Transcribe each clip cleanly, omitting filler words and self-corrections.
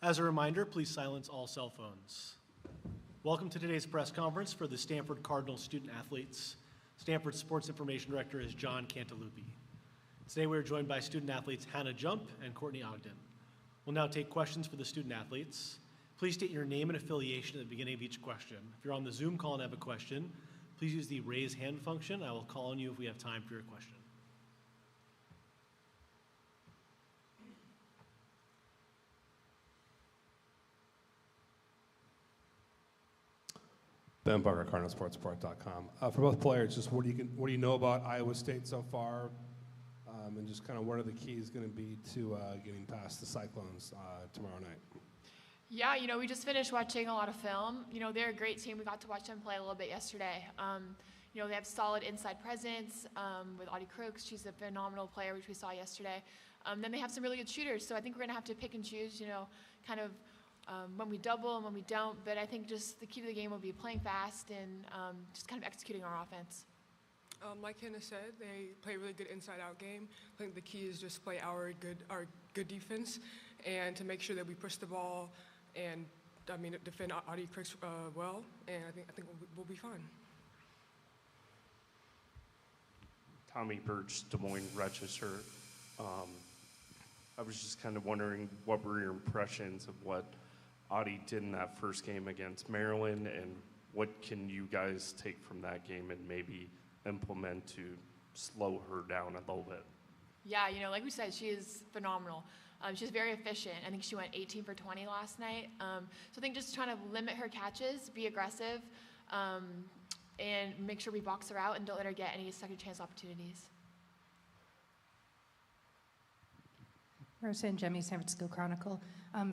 As a reminder, please silence all cell phones. Welcome to today's press conference for the Stanford Cardinal student athletes. Stanford's Sports Information Director is John Cantalupi. Today we are joined by student athletes Hannah Jump and Courtney Ogden. We'll now take questions for the student athletes. Please state your name and affiliation at the beginning of each question. If you're on the Zoom call and have a question, please use the raise hand function. I will call on you if we have time for your question. Ben Parker, CardinalSportsReport.com. For both players, just what do you know about Iowa State so far, and just kind of what are the keys going to be to getting past the Cyclones tomorrow night? Yeah, we just finished watching a lot of film. They're a great team. We got to watch them play a little bit yesterday. They have solid inside presence with Audie Crooks. She's a phenomenal player, which we saw yesterday. Then they have some really good shooters. So I think we're going to have to pick and choose, kind of when we double and when we don't. But I think just the key to the game will be playing fast and just kind of executing our offense. Like Hannah said, they play a really good inside-out game. I think the key is just play our good defense and to make sure that we push the ball and defend Audie Crooks well. And I think we'll be fine. Tommy Birch, Des Moines Register. I was just kind of wondering what were your impressions of what Audie did in that first game against Maryland, and what can you guys take from that game and maybe implement to slow her down a little bit? Yeah, like we said, she is phenomenal. She's very efficient. I think she went 18 for 20 last night. So I think just trying to limit her catches, be aggressive, and make sure we box her out and don't let her get any second chance opportunities. Rosa and Jemmy, San Francisco Chronicle.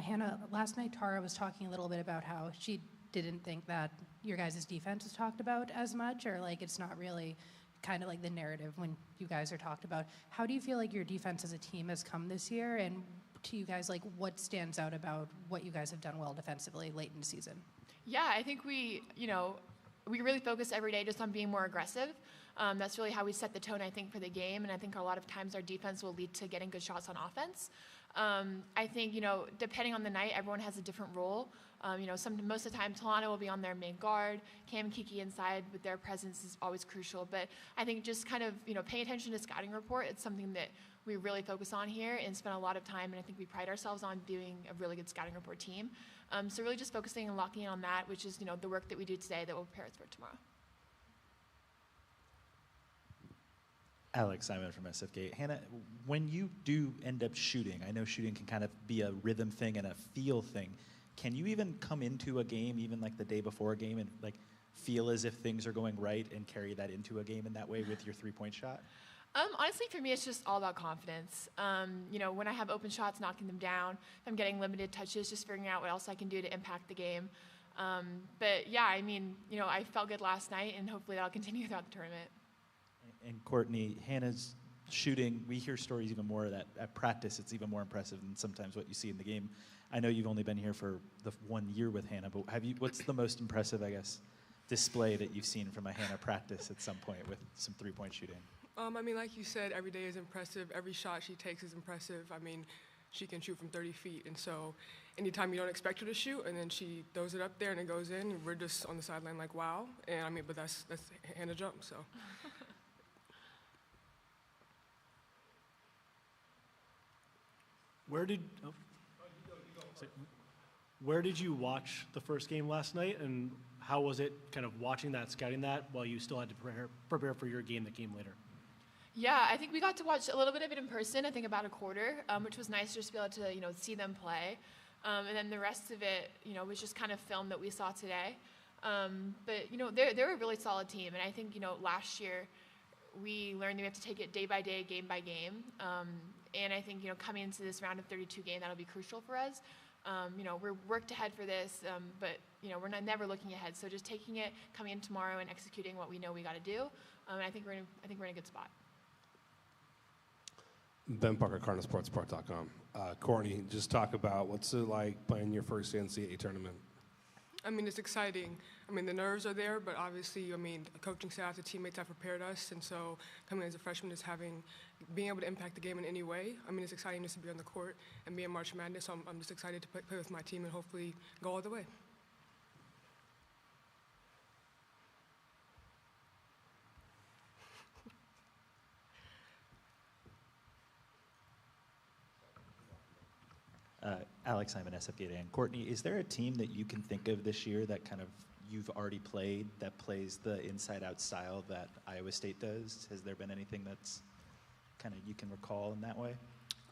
Hannah, last night Tara was talking a little bit about how she didn't think that your guys' defense was talked about as much, or like it's not really kind of like the narrative when you guys are talked about. How do you feel like your defense as a team has come this year, and to you guys, like what stands out about what you guys have done well defensively late in the season? Yeah, I think we really focus every day just on being more aggressive. That's really how we set the tone, I think, for the game, and I think a lot of times our defense will lead to getting good shots on offense. I think, depending on the night, everyone has a different role. Most of the time, Talana will be on their main guard. Cam and Kiki inside with their presence is always crucial. But I think just kind of, paying attention to scouting report, it's something that we really focus on here and spend a lot of time, and I think we pride ourselves on being a really good scouting report team. So really just focusing and locking in on that, which is, the work that we do today that will prepare us for tomorrow. Alex Simon from SFK. Hannah, when you do end up shooting, I know shooting can kind of be a rhythm thing and a feel thing. Can you even come into a game, even like the day before a game, and like feel as if things are going right and carry that into a game in that way with your three-point shot? Honestly, for me, it's just all about confidence. When I have open shots, knocking them down, if I'm getting limited touches, just figuring out what else I can do to impact the game. But yeah, I felt good last night, and hopefully that'll continue throughout the tournament. And Courtney, Hannah's shooting, we hear stories even more that at practice it's even more impressive than sometimes what you see in the game. I know you've only been here for the 1 year with Hannah, but what's the most impressive, I guess, display that you've seen from a Hannah practice at some point with some three-point shooting? Like you said, every day is impressive. Every shot she takes is impressive. She can shoot from 30 feet, and so anytime you don't expect her to shoot, and then she throws it up there and it goes in, we're just on the sideline like, wow. And but that's Hannah Jump, so. Where did you watch the first game last night, and how was it kind of watching that, scouting that, while you still had to prepare for your game that came later? Yeah, I think we got to watch a little bit of it in person, I think about a quarter, which was nice just to be able to, see them play. And then the rest of it, was just kind of film that we saw today. But, they're a really solid team. And I think, last year we learned that we have to take it day by day, game by game. And I think, coming into this round of 32 game, that'll be crucial for us. We're worked ahead for this, but, we're never looking ahead. So just taking it, coming in tomorrow and executing what we know we got to do. I think we're in a good spot. Ben Parker, CardinalSportsReport.com. Courtney, just talk about what's it like playing your first NCAA tournament? I mean, it's exciting. I mean, the nerves are there, but obviously, I mean, the coaching staff, the teammates have prepared us, and so coming as a freshman is being able to impact the game in any way. I mean, it's exciting just to be on the court and be in March Madness, so I'm just excited to play with my team and hopefully go all the way. Alex Simon, SF and Courtney, is there a team that you can think of this year that kind of you've already played that plays the inside-out style that Iowa State does? Has there been anything that's kind of you can recall in that way?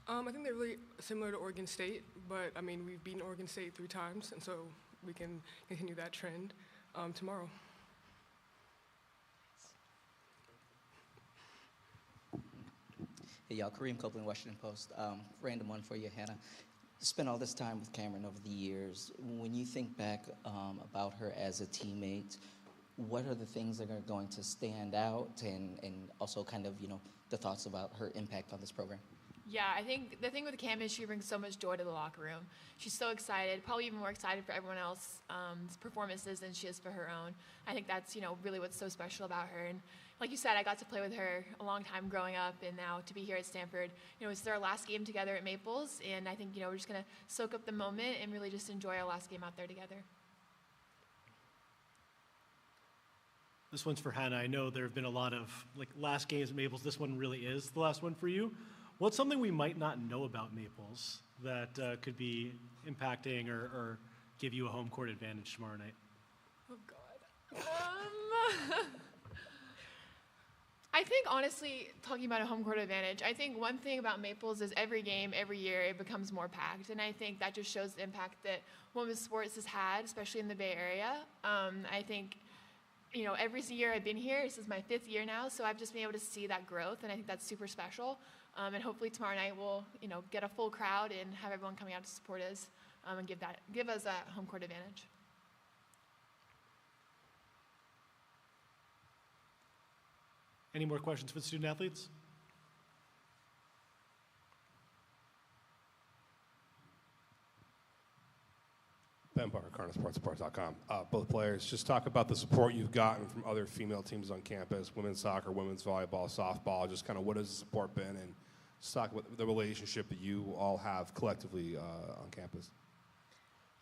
I think they're really similar to Oregon State, but I mean, we've beaten Oregon State 3 times, and so we can continue that trend tomorrow. Hey, y'all. Kareem Copeland, Washington Post. Random one for you, Hannah. Spent all this time with Cameron over the years. When you think back about her as a teammate, what are the things that are going to stand out, and also kind of, the thoughts about her impact on this program? Yeah, I think the thing with Cam is she brings so much joy to the locker room. She's so excited, probably even more excited for everyone else's performances than she is for her own. I think that's, really what's so special about her. And like you said, I got to play with her a long time growing up, and now to be here at Stanford, it's our last game together at Maples, and I think, we're just going to soak up the moment and really just enjoy our last game out there together. This one's for Hannah. I know there have been a lot of last games at Maples. This one really is the last one for you. What's something we might not know about Maples that could be impacting or give you a home court advantage tomorrow night? Oh, God. I think, honestly, talking about a home court advantage, I think one thing about Maples is every game, every year, it becomes more packed. And I think that just shows the impact that women's sports has had, especially in the Bay Area. I think, every year I've been here, this is my 5th year now, so I've just been able to see that growth, and I think that's super special. And hopefully tomorrow night we'll, get a full crowd and have everyone coming out to support us and give us that home court advantage. Any more questions for the student athletes? Ben Parker, CardinalSportsReport.com. Both players, just talk about the support you've gotten from other female teams on campus, women's soccer, women's volleyball, softball, just kind of what has the support been, and just talk about the relationship that you all have collectively on campus.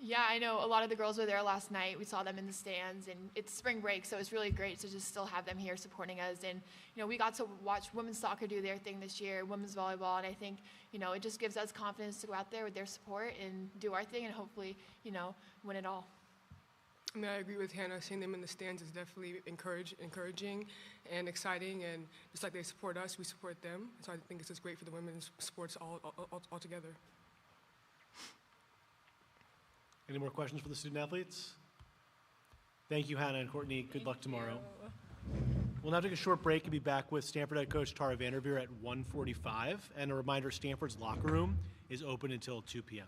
Yeah, I know a lot of the girls were there last night. We saw them in the stands, and it's spring break, so it's really great to just still have them here supporting us. And, we got to watch women's soccer do their thing this year, women's volleyball, and I think, it just gives us confidence to go out there with their support and do our thing and hopefully, win it all. I mean, I agree with Hannah. Seeing them in the stands is definitely encouraging and exciting, and just like they support us, we support them. So I think it's just great for the women's sports all together. Any more questions for the student athletes? Thank you, Hannah and Courtney. Good luck tomorrow. We'll now take a short break and be back with Stanford head coach Tara VanDerveer at 1:45. And a reminder, Stanford's locker room is open until 2 p.m.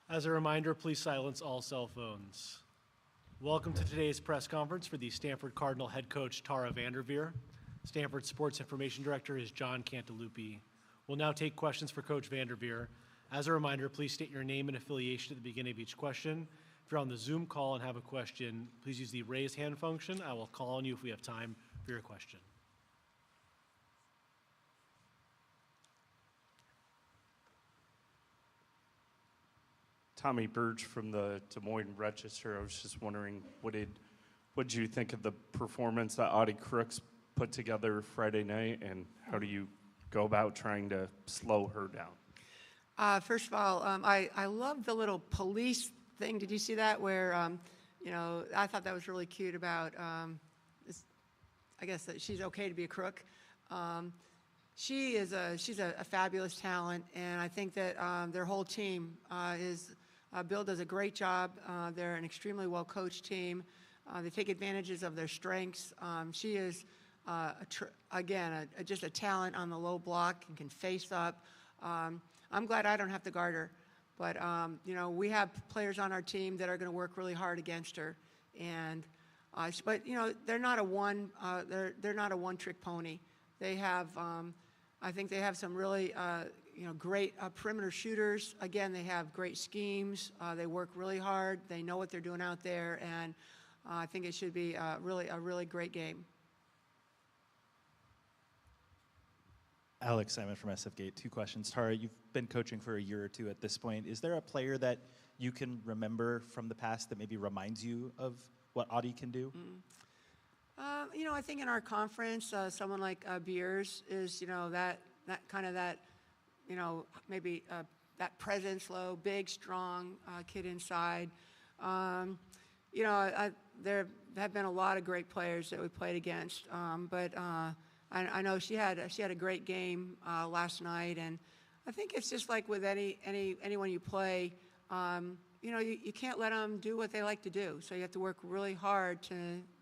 As a reminder, please silence all cell phones. Welcome to today's press conference for the Stanford Cardinal head coach, Tara VanDerveer. Stanford Sports Information Director is John Cantalupi. We'll now take questions for Coach VanDerveer. As a reminder, please state your name and affiliation at the beginning of each question. If you're on the Zoom call and have a question, please use the raise hand function. I will call on you if we have time for your question. Tommy Burge from the Des Moines Register. I was just wondering, what did you think of the performance that Audie Crooks put together Friday night, and how do you go about trying to slow her down? First of all, I love the little police thing. Did you see that? Where, I thought that was really cute about, I guess that she's okay to be a crook. She's a fabulous talent, and I think that their whole team Bill does a great job. They're an extremely well-coached team. They take advantages of their strengths. She is, just a talent on the low block and can face up. I'm glad I don't have to guard her, but we have players on our team that are going to work really hard against her, and but they're not a one-trick pony. They have, I think they have some really great perimeter shooters. Again, they have great schemes. They work really hard. They know what they're doing out there, and I think it should be a really great game. Alex Simon from SF Gate. 2 questions. Tara, you've been coaching for a year or 2 at this point. Is there a player that you can remember from the past that maybe reminds you of what Audie can do? I think in our conference, someone like Beers is, that maybe that presence, low, big, strong kid inside. There have been a lot of great players that we played against, but I know she had a great game last night, and I think it's just like with anyone you play, you can't let them do what they like to do. So you have to work really hard to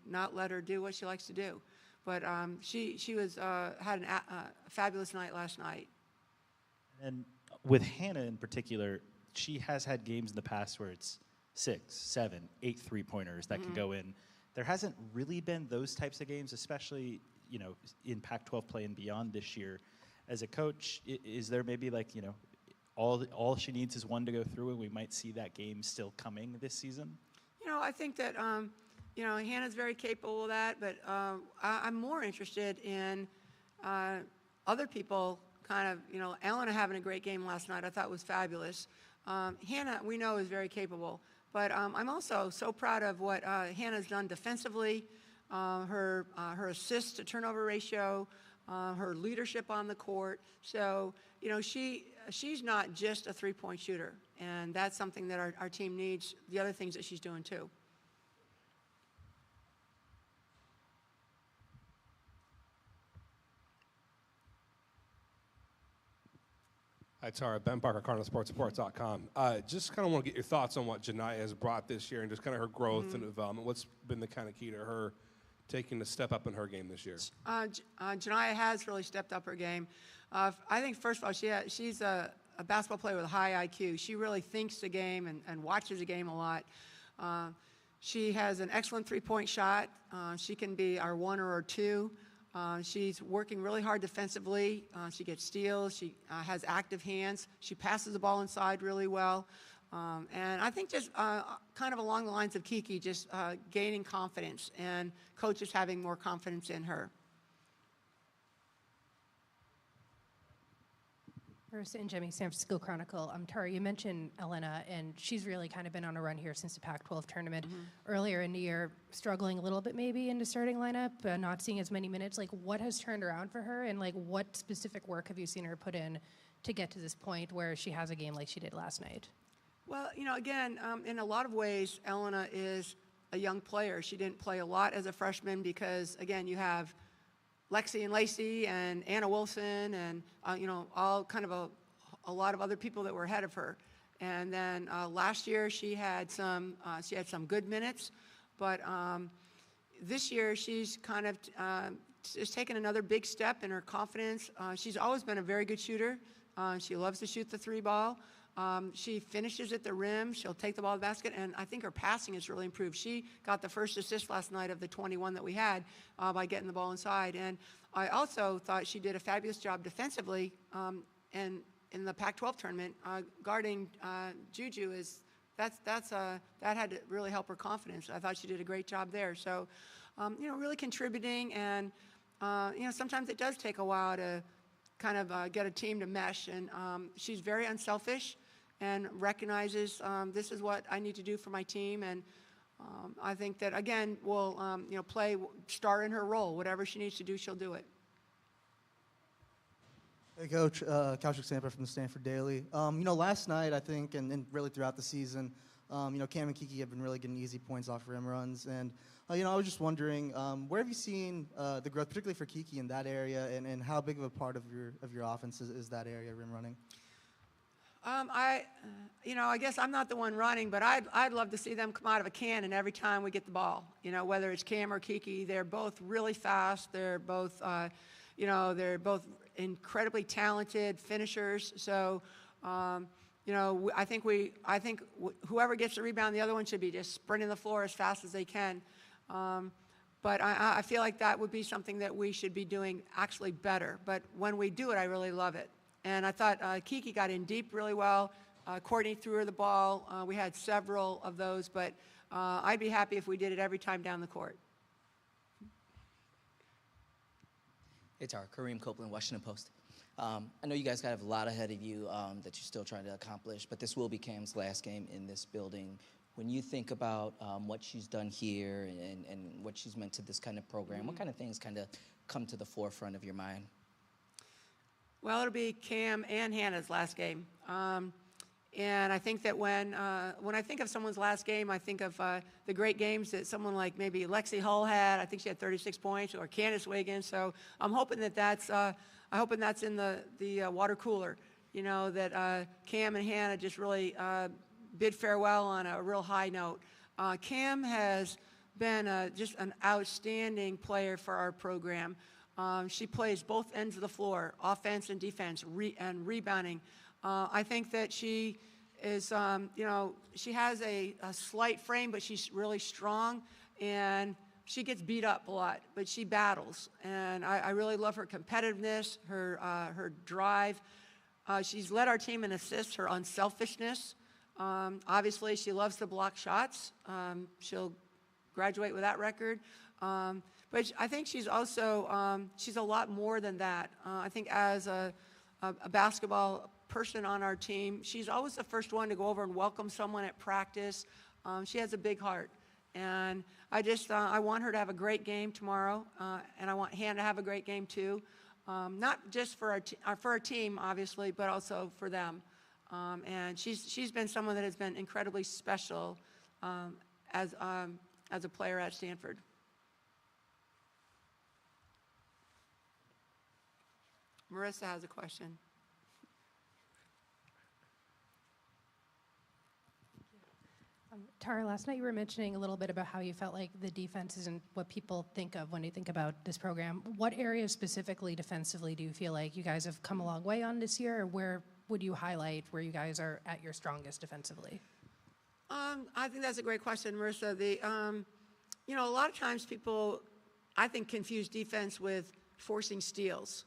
not let her do what she likes to do. But she had a fabulous night last night. And with Hannah in particular, she has had games in the past where it's 6, 7, 8 3-pointers that can go in. There hasn't really been those types of games, especially in Pac-12 play and beyond this year. As a coach, is there maybe all she needs is one to go through, and we might see that game still coming this season? I think that Hannah's very capable of that, but I'm more interested in other people. Elena having a great game last night, I thought was fabulous. Hannah, we know, is very capable, but I'm also so proud of what Hannah's done defensively. Her assist to turnover ratio, her leadership on the court. So, she's not just a 3-point shooter, and that's something that our team needs, the other things that she's doing too. Hi, Tara. Ben Parker, CardinalSportsReport.com. Just kind of want to get your thoughts on what Janiyah has brought this year and just kind of her growth and development. What's been the kind of key to her taking a step up in her game this year? Janiyah has really stepped up her game. I think, first of all, she's a basketball player with a high IQ. She really thinks the game and watches the game a lot. She has an excellent 3-point shot. She can be our 1 or our 2. She's working really hard defensively. She gets steals. She has active hands. She passes the ball inside really well. And I think just kind of along the lines of Kiki, just gaining confidence and coaches having more confidence in her. Marissa and Jemmy, San Francisco Chronicle. Tara, you mentioned Elena, and she's really kind of been on a run here since the Pac-12 tournament. Earlier in the year, struggling a little bit maybe in the starting lineup, not seeing as many minutes. What has turned around for her, and what specific work have you seen her put in to get to this point where she has a game like she did last night? Well, again, in a lot of ways, Elena is a young player. She didn't play a lot as a freshman because, again, you have Lexi and Lacey and Anna Wilson and, all kind of a lot of other people that were ahead of her. And then last year she had some good minutes, but this year she's kind of just taken another big step in her confidence. She's always been a very good shooter. She loves to shoot the 3 ball. She finishes at the rim. She'll take the ball to the basket, and I think her passing has really improved. She got the first assist last night of the 21 that we had by getting the ball inside. And I also thought she did a fabulous job defensively, and in the Pac-12 tournament, guarding Juju that had to really help her confidence. I thought she did a great job there. So, really contributing, and sometimes it does take a while to kind of get a team to mesh. And she's very unselfish and recognizes this is what I need to do for my team. And I think that, again, will play star in her role. Whatever she needs to do, she'll do it. Hey, Coach. Kaushik Samper from the Stanford Daily. Last night, I think, and really throughout the season, Cam and Kiki have been really getting easy points off rim runs. And, I was just wondering, where have you seen the growth, particularly for Kiki in that area, and how big of a part of your offense is that area, rim running? I guess I'm not the one running, but I'd love to see them come out of a cannon every time we get the ball. Whether it's Cam or Kiki, they're both really fast. They're both, they're both incredibly talented finishers. So, I think whoever gets the rebound, the other one should be just sprinting the floor as fast as they can. But I feel like that would be something that we should be doing actually better. But when we do it, I really love it. And I thought Kiki got in deep really well. Courtney threw her the ball. We had several of those, but I'd be happy if we did it every time down the court. It's our Kareem Copeland, Washington Post. I know you guys have a lot ahead of you that you're still trying to accomplish, but this will be Cam's last game in this building. When you think about what she's done here and what she's meant to this kind of program, what kind of things kind of come to the forefront of your mind? Well, it'll be Cam and Hannah's last game. And I think that when I think of someone's last game, I think of the great games that someone like maybe Lexi Hull had. I think she had 36 points, or Candace Wiggins. So I'm hoping that's in the water cooler. That Cam and Hannah just really bid farewell on a real high note. Cam has been just an outstanding player for our program. She plays both ends of the floor, offense and defense, and rebounding. I think that she is, she has a slight frame, but she's really strong, and she gets beat up a lot, but she battles. And I really love her competitiveness, her drive. She's led our team in assists, her unselfishness. Obviously, she loves to block shots. She'll graduate with that record. But I think she's also, she's a lot more than that. I think as a basketball person on our team, she's always the first one to go over and welcome someone at practice. She has a big heart. And I want her to have a great game tomorrow, and I want Hannah to have a great game too. Not just for our team, obviously, but also for them. And she's been someone that has been incredibly special as a player at Stanford. Marissa has a question. Tara, last night you were mentioning a little bit about how you felt like the defense isn't what people think of when they think about this program. What areas specifically defensively do you feel like you guys have come a long way on this year, or where would you highlight where you guys are at your strongest defensively? I think that's a great question, Marissa. A lot of times people, I think, confuse defense with forcing steals.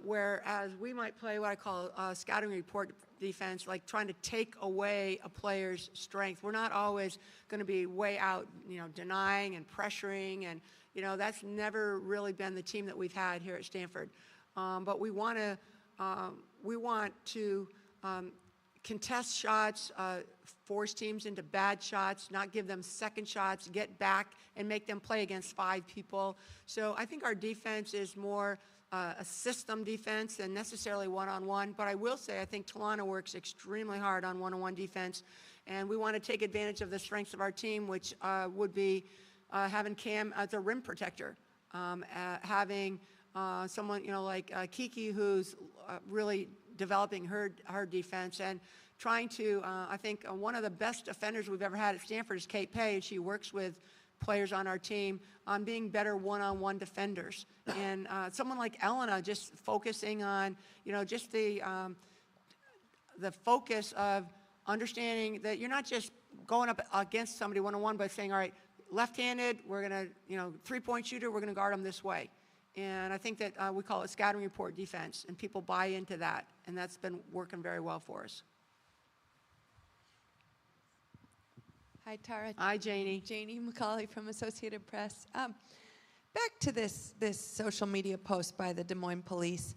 Whereas we might play what I call scouting report defense, like trying to take away a player's strength. We're not always going to be way out, denying and pressuring, and that's never really been the team that we've had here at Stanford. But we want to contest shots, force teams into bad shots, not give them second shots, get back and make them play against 5 people. So I think our defense is more a system defense than necessarily one-on-one. But I will say I think Talana works extremely hard on one-on-one defense, and we want to take advantage of the strengths of our team, which would be having Cam as a rim protector, having someone like Kiki, who's really developing her defense, and trying to, I think one of the best defenders we've ever had at Stanford is Kate Pay, and she works with players on our team on being better one-on-one defenders. And someone like Elena just focusing on, just the the focus of understanding that you're not just going up against somebody one-on-one, but saying, all right, left-handed, we're going to, three-point shooter, we're going to guard them this way. And I think that we call it scattering report defense, and people buy into that, and that's been working very well for us. Hi, Tara. Hi, Janie. Janie McCauley from Associated Press. Back to this social media post by the Des Moines Police.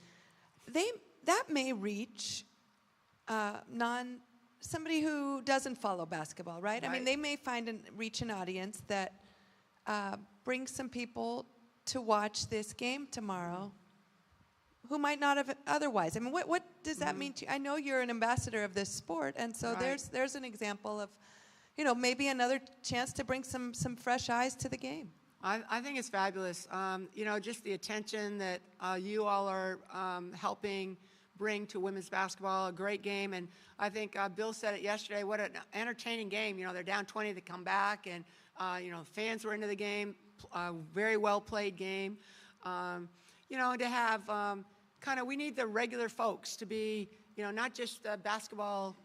That may reach somebody who doesn't follow basketball, right? I mean, they may reach an audience that brings some people to watch this game tomorrow who might not have otherwise. I mean, what does that mean to you? I know you're an ambassador of this sport, and so there's an example of, maybe another chance to bring some fresh eyes to the game. I think it's fabulous. Just the attention that you all are helping bring to women's basketball, a great game. And I think Bill said it yesterday, what an entertaining game. They're down 20 to come back, and, fans were into the game, very well played game. To have we need the regular folks to be, not just basketball,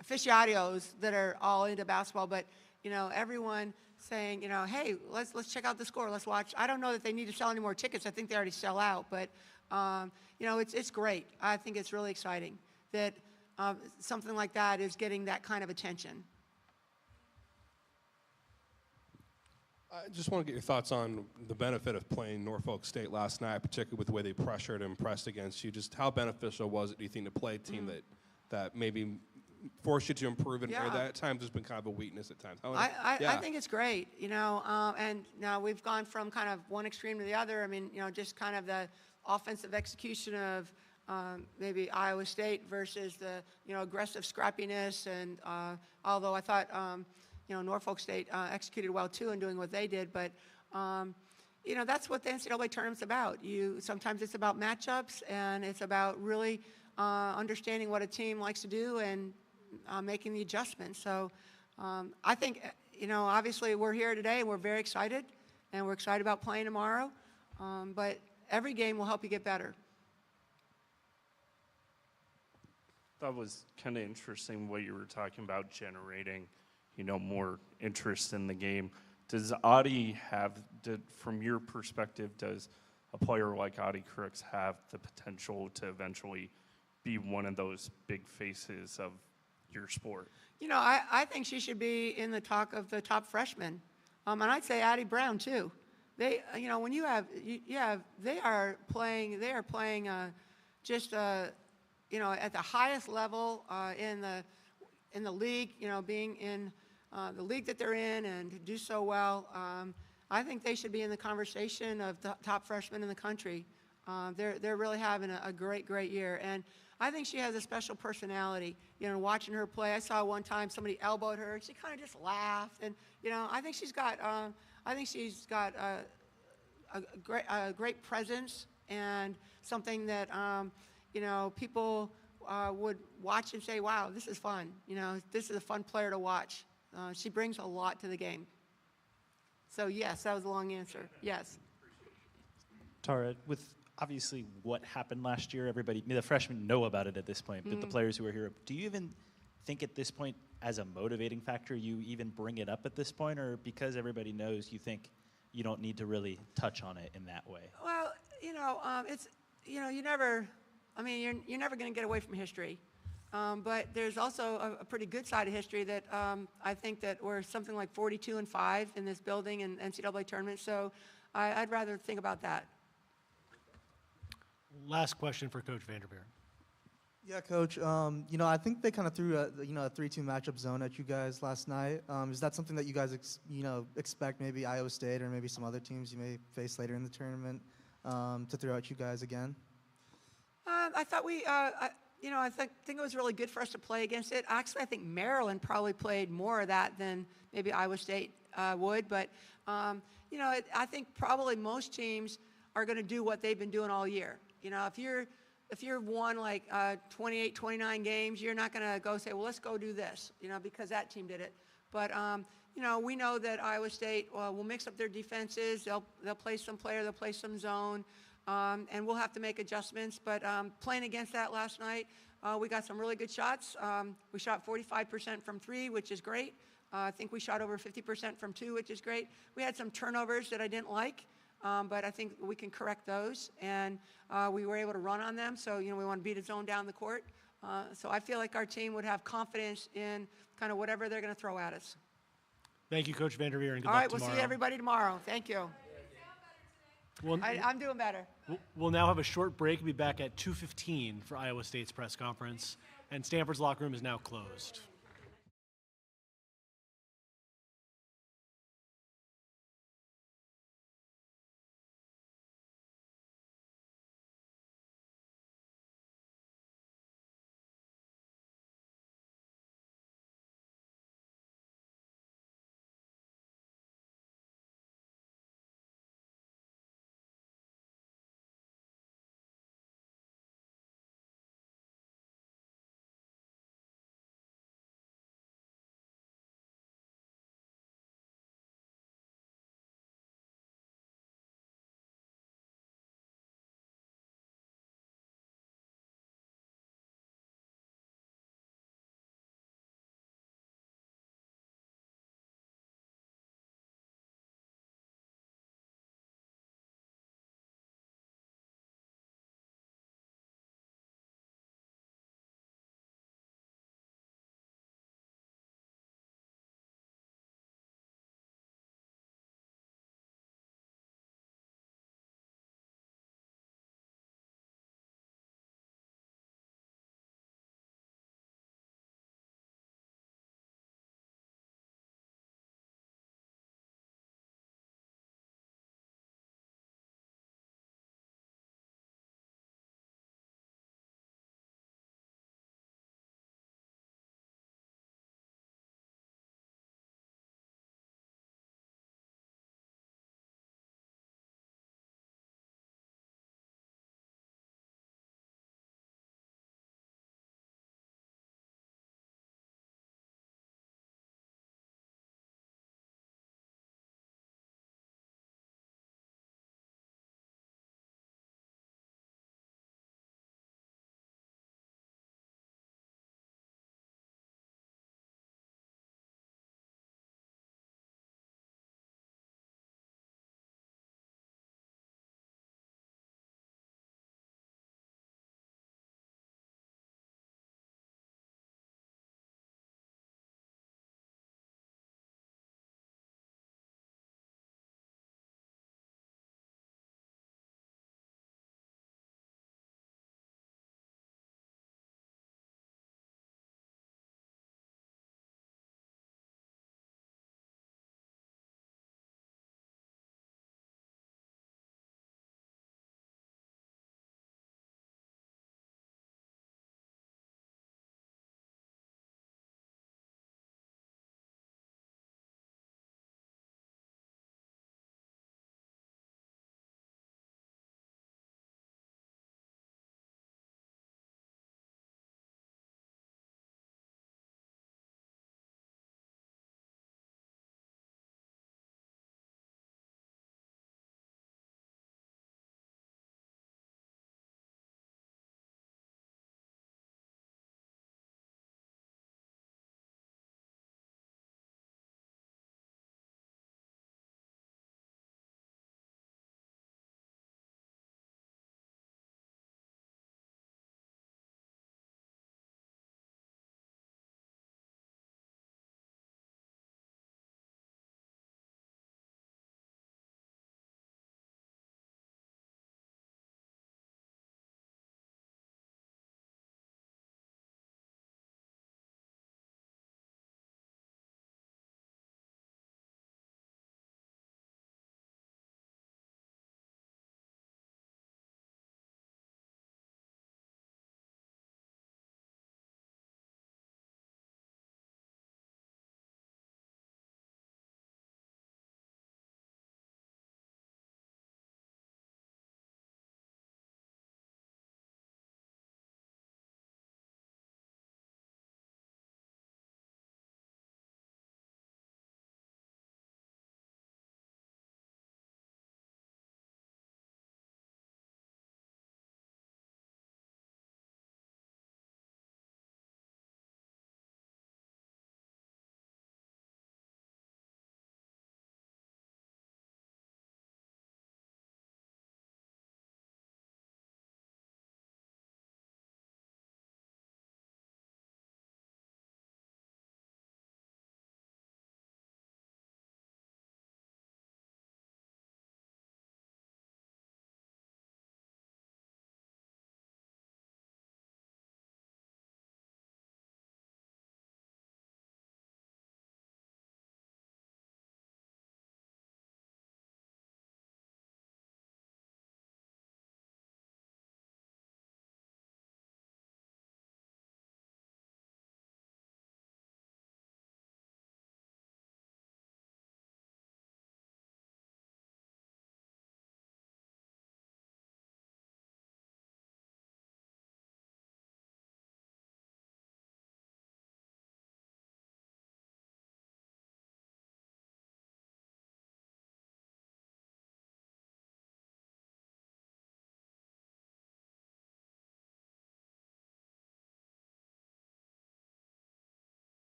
aficionados that are all into basketball, but, everyone saying, hey, let's check out the score, let's watch. I don't know that they need to sell any more tickets. I think they already sell out, but, it's great. I think it's really exciting that something like that is getting that kind of attention. I just want to get your thoughts on the benefit of playing Norfolk State last night, particularly with the way they pressured and pressed against you. Just how beneficial was it, do you think, to play a team that maybe forced you to improve in an area that at times has been kind of a weakness at times? I think it's great, and now we've gone from kind of one extreme to the other. I mean, just kind of the offensive execution of maybe Iowa State versus the, aggressive scrappiness. And although I thought, Norfolk State executed well, too, in doing what they did. But, that's what the NCAA tournament's about. Sometimes it's about matchups, and it's about really understanding what a team likes to do and making the adjustments. So I think, obviously we're here today, and we're very excited, and we're excited about playing tomorrow. But every game will help you get better. That was kind of interesting what you were talking about, generating, more interest in the game. Does Adi from your perspective, does a player like Adi Crooks have the potential to eventually be one of those big faces of your sport? I think she should be in the talk of the top freshmen. And I'd say Addie Brown, too. They, when they are playing just, at the highest level in the league, being in the league that they're in and to do so well. I think they should be in the conversation of the top freshmen in the country. They're really having a great year. And I think she has a special personality. Watching her play, I saw one time somebody elbowed her. She kind of just laughed. And, I think she's got a great presence, and something that, people would watch and say, wow, this is fun. This is a fun player to watch. She brings a lot to the game. So, yes, that was a long answer. Yes. Tara, with obviously what happened last year, the freshmen know about it at this point, but the players who are here, do you even think at this point as a motivating factor you even bring it up at this point, or because everybody knows you think you don't need to really touch on it in that way? Well, it's, you're never going to get away from history. But there's also a pretty good side of history that I think that we're something like 42-5 in this building in NCAA tournament. So I'd rather think about that. Last question for Coach VanDerveer. Yeah, Coach. I think they kind of threw a 3-2 matchup zone at you guys last night. Is that something that you guys expect maybe Iowa State or maybe some other teams you may face later in the tournament to throw at you guys again? I thought I think it was really good for us to play against it. Actually, I think Maryland probably played more of that than maybe Iowa State would. But, I think probably most teams are going to do what they've been doing all year. If you're won like 28, 29 games, you're not going to go say, well, let's go do this, because that team did it. But, we know that Iowa State will mix up their defenses. They'll play some player, they'll play some zone. And we'll have to make adjustments. But playing against that last night, We got some really good shots. We shot 45% from 3, which is great. I think we shot over 50% from 2, which is great. We had some turnovers that I didn't like, but I think we can correct those. And we were able to run on them, so we want to beat a zone down the court. So I feel like our team would have confidence in kind of whatever they're going to throw at us. Thank you, Coach VanDerveer, and good All luck right, we'll tomorrow. see everybody tomorrow. Thank you. I'm doing better. We'll now have a short break. We'll be back at 2:15 for Iowa State's press conference, and Stanford's locker room is now closed.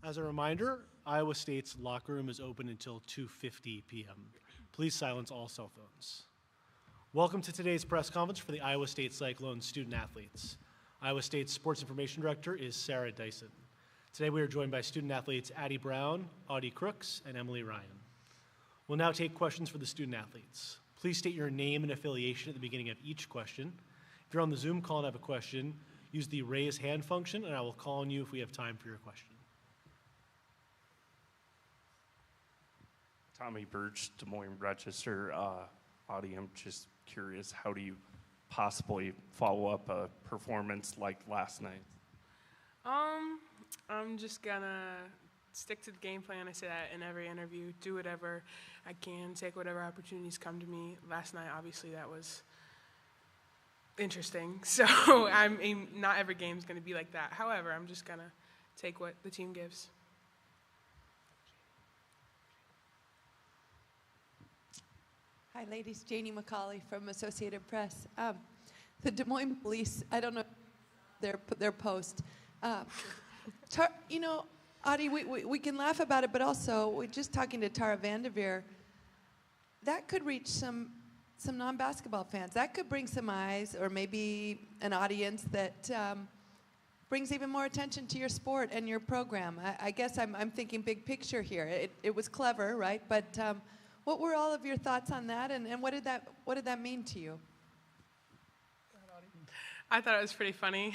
As a reminder, Iowa State's locker room is open until 2:50 p.m. Please silence all cell phones. Welcome to today's press conference for the Iowa State Cyclone student athletes. Iowa State's sports information director is Sarah Dyson. Today we are joined by student athletes Addie Brown, Audie Crooks, and Emily Ryan. We'll now take questions for the student athletes. Please state your name and affiliation at the beginning of each question. If you're on the Zoom call and have a question, use the raise hand function and I will call on you if we have time for your question. Tommy Birch, Des Moines Register. Audie, I'm just curious, how do you possibly follow up a performance like last night? I'm just gonna stick to the game plan. I say that in every interview. Do whatever I can. Take whatever opportunities come to me. Last night, obviously, that was interesting. So I mean, not every game's gonna be like that. However, I'm just gonna take what the team gives. Hi, ladies. Janie McCauley from Associated Press. The Des Moines Police, I don't know their post. You know, Audie, we can laugh about it, but also, we're just talking to Tara VanDerveer, that could reach some non-basketball fans. That could bring some eyes or maybe an audience that brings even more attention to your sport and your program. I guess I'm thinking big picture here. It was clever, right? But what were all of your thoughts on that, and what did that mean to you? I thought it was pretty funny.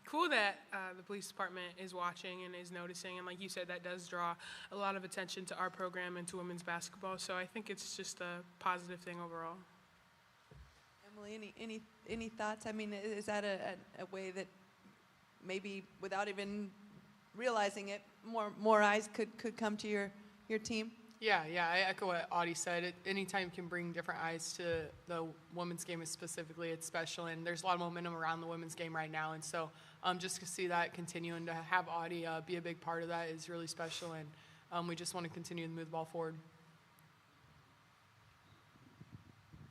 Cool that the police department is watching and is noticing, and like you said, that does draw a lot of attention to our program and to women's basketball. So I think it's just a positive thing overall. Emily, any thoughts? I mean, is that a way that maybe without even realizing it, more eyes could come to your team? Yeah, I echo what Audie said. Anytime you can bring different eyes to the women's game specifically, it's special, and there's a lot of momentum around the women's game right now, and so just to see that continue and to have Audie be a big part of that is really special, and we just want to continue to move the ball forward.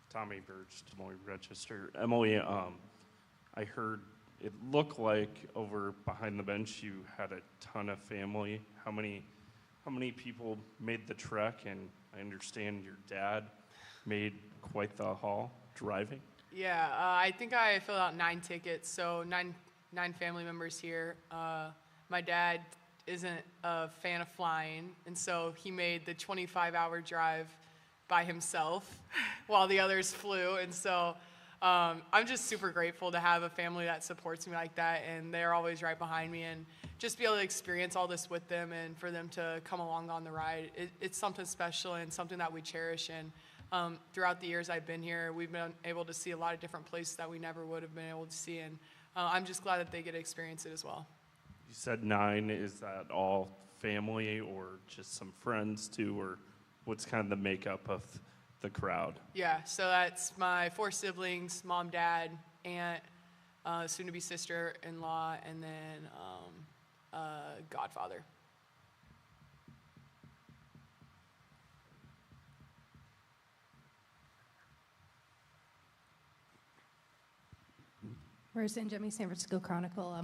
Tommy Birch, Des Moines Register. Emily, I heard it looked like over behind the bench you had a ton of family. How many people made the trek? And I understand your dad made quite the haul driving. Yeah, I think I filled out 9 tickets, so nine family members here. My dad isn't a fan of flying, and so he made the 25-hour drive by himself while the others flew, and so I'm just super grateful to have a family that supports me like that, and they're always right behind me, and just be able to experience all this with them and for them to come along on the ride. It's something special and something that we cherish, and throughout the years I've been here, we've been able to see a lot of different places that we never would have been able to see, and I'm just glad that they get to experience it as well. You said 9. Is that all family or just some friends too, or what's kind of the makeup of the crowd? Yeah, so that's my 4 siblings, mom, dad, aunt, soon-to-be sister-in-law, and then godfather. Marissa and Jemmy, San Francisco Chronicle.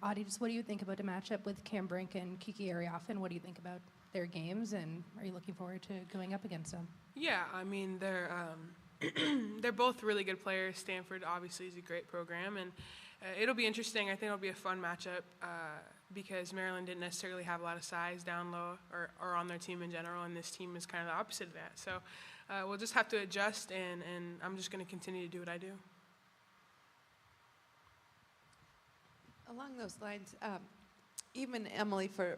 Audie, just what do you think about the matchup with Cam Brink and Kiki Arioffin? What do you think about their games, and are you looking forward to going up against them? Yeah, I mean, they're both really good players. Stanford obviously is a great program, and it'll be interesting. I think it'll be a fun matchup because Maryland didn't necessarily have a lot of size down low or on their team in general, and this team is kind of the opposite of that. So we'll just have to adjust, and I'm just going to continue to do what I do. Along those lines, even Emily, for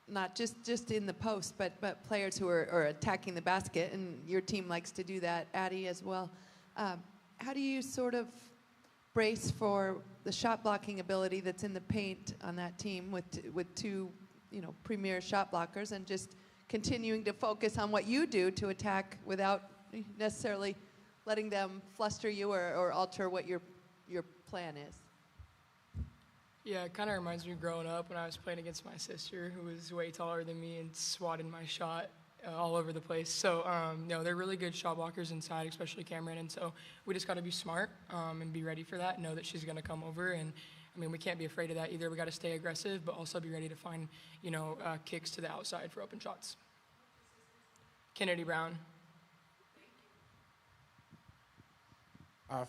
not just in the post, but players who are attacking the basket, and your team likes to do that, Addie as well. How do you sort of brace for the shot blocking ability that's in the paint on that team with 2, premier shot blockers, and just continuing to focus on what you do to attack without necessarily letting them fluster you or alter what your plan is? Yeah, it kind of reminds me of growing up when I was playing against my sister, who was way taller than me and swatted my shot all over the place. So, they're really good shot blockers inside, especially Cameron. And so we just got to be smart and be ready for that, know that she's going to come over and I mean, we can't be afraid of that either. We got to stay aggressive, but also be ready to find, kicks to the outside for open shots. Kennedy Brown.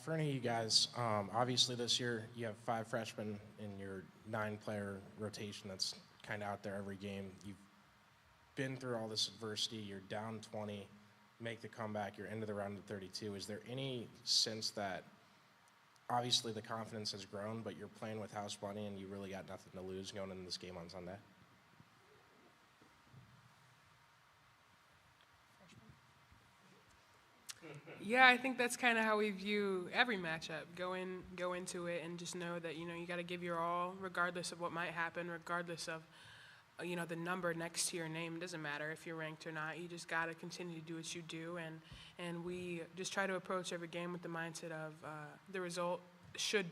For any of you guys, obviously this year you have 5 freshmen in your 9-player rotation that's kind of out there every game. You've been through all this adversity. You're down 20, make the comeback. You're into the round of 32. Is there any sense that obviously the confidence has grown, but you're playing with house money and you really got nothing to lose going into this game on Sunday? Yeah, I think that's kind of how we view every matchup. Go into it and just know that, you got to give your all regardless of what might happen, regardless of, the number next to your name. It doesn't matter if you're ranked or not. You just got to continue to do what you do. And we just try to approach every game with the mindset of the result should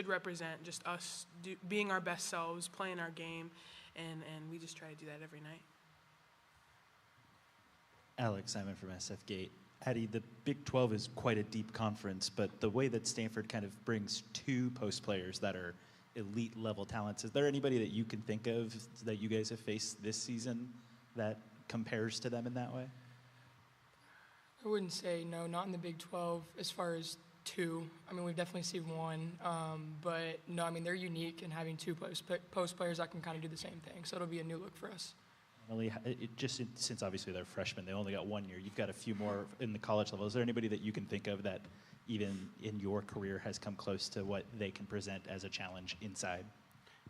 represent just us being our best selves, playing our game, and we just try to do that every night. Alex Simon from SF Gate. Addie, the Big 12 is quite a deep conference, but the way that Stanford kind of brings 2 post players that are elite level talents, is there anybody that you can think of that you guys have faced this season that compares to them in that way? I wouldn't say no, not in the Big 12 as far as 2. I mean, we've definitely seen 1, but no, I mean, they're unique in having 2 post players that can kind of do the same thing, so it'll be a new look for us. Since obviously they're freshmen, they only got 1 year. You've got a few more in the college level. Is there anybody that you can think of that even in your career has come close to what they can present as a challenge inside?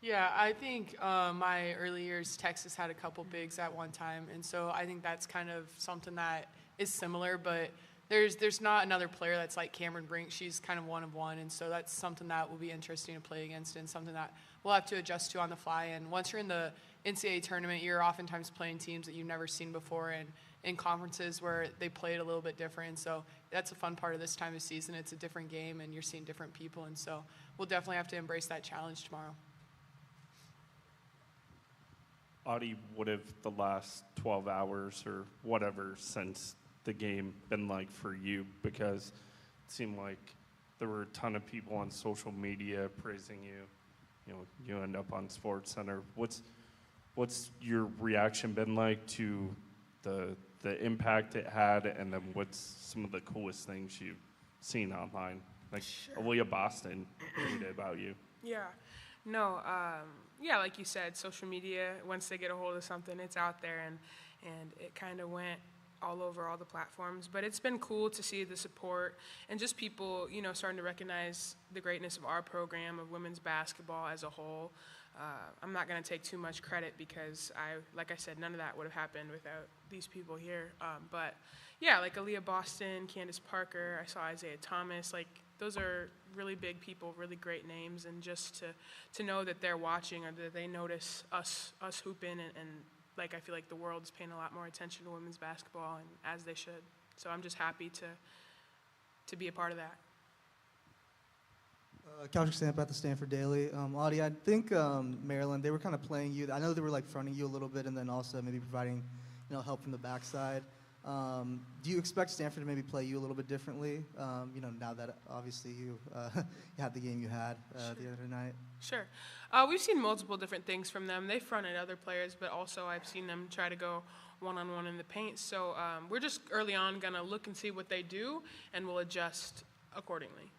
Yeah, I think my early years, Texas had a couple bigs at one time, and so I think that's kind of something that is similar, but there's not another player that's like Cameron Brink. She's kind of one of one, and so that's something that will be interesting to play against and something that we'll have to adjust to on the fly. And once you're in the NCAA tournament, you're oftentimes playing teams that you've never seen before and in conferences where they play it a little bit different. So that's a fun part of this time of season. It's a different game, and you're seeing different people, and so we'll definitely have to embrace that challenge tomorrow. Audie, what have the last 12 hours or whatever since the game been like for you? Because it seemed like there were a ton of people on social media praising you. You end up on SportsCenter. What's your reaction been like to the impact it had, and then what's some of the coolest things you've seen online? Like Aaliyah Boston tweeted about you. Yeah. No, yeah, like you said, social media, once they get a hold of something, it's out there, and it kind of went all over all the platforms. But it's been cool to see the support and just people, starting to recognize the greatness of our program, of women's basketball as a whole. I'm not going to take too much credit because like I said, none of that would have happened without these people here. But yeah, like Aaliyah Boston, Candace Parker, I saw Isaiah Thomas, like those are really big people, really great names, and just to know that they're watching or that they notice us hooping and like I feel like the world is paying a lot more attention to women's basketball, and as they should. So I'm just happy to be a part of that. Kaushik Samp at the Stanford Daily. Audie, I think Maryland, they were kind of playing you. I know they were like fronting you a little bit and then also maybe providing help from the backside. Do you expect Stanford to maybe play you a little bit differently, now that obviously you had the game you had the other night? Sure. We've seen multiple different things from them. They fronted other players, but also I've seen them try to go one-on-one in the paint. So we're just early on going to look and see what they do, and we'll adjust accordingly.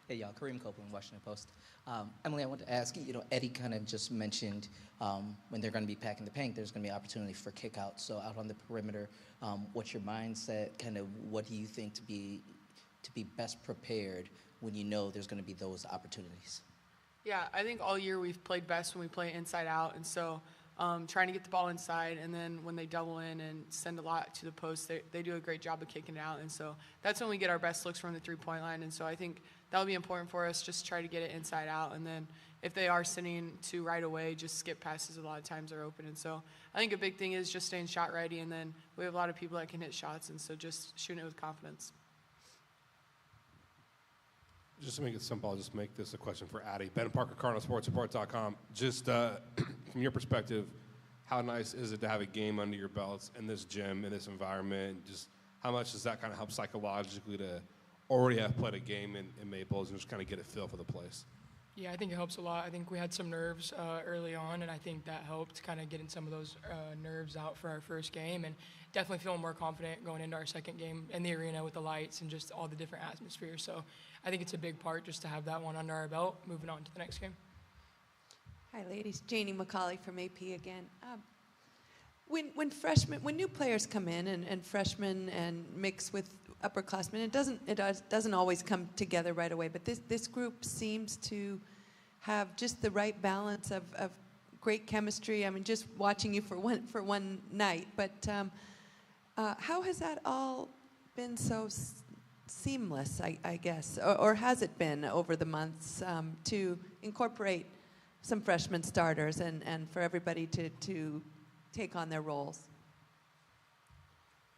Hey, y'all. Kareem Copeland, Washington Post. Emily, I want to ask you, Eddie kind of just mentioned when they're going to be packing the paint, there's going to be opportunity for kickouts. So out on the perimeter, what's your mindset? Kind of what do you think to be best prepared when you know there's going to be those opportunities? Yeah, I think all year we've played best when we play inside out, and so trying to get the ball inside, and then when they double in and send a lot to the post, they do a great job of kicking it out, and so that's when we get our best looks from the three-point line, and so I think that'll be important for us, just try to get it inside out, and then if they are sending to right away, just skip passes. A lot of times they're open, and so I think a big thing is just staying shot ready, and then we have a lot of people that can hit shots, and so just shooting it with confidence. Just to make it simple, I'll just make this a question for Addie. Ben Parker, CardinalSportsReport.com. Just from your perspective, how nice is it to have a game under your belts in this gym, in this environment? Just how much does that kind of help psychologically to already have played a game in Maples and just kind of get a feel for the place? Yeah, I think it helps a lot. I think we had some nerves early on, and I think that helped kind of getting some of those nerves out for our first game, and definitely feeling more confident going into our second game in the arena with the lights and just all the different atmospheres. So I think it's a big part just to have that one under our belt moving on to the next game. Hi, ladies. Janie McCauley from AP again. When new players come in and freshmen and mix with upperclassmen, it doesn't always come together right away. But this group seems to have just the right balance of great chemistry. I mean, just watching you for one night. But how has that all been so seamless? I guess, or has it been over the months to incorporate some freshman starters and for everybody to take on their roles?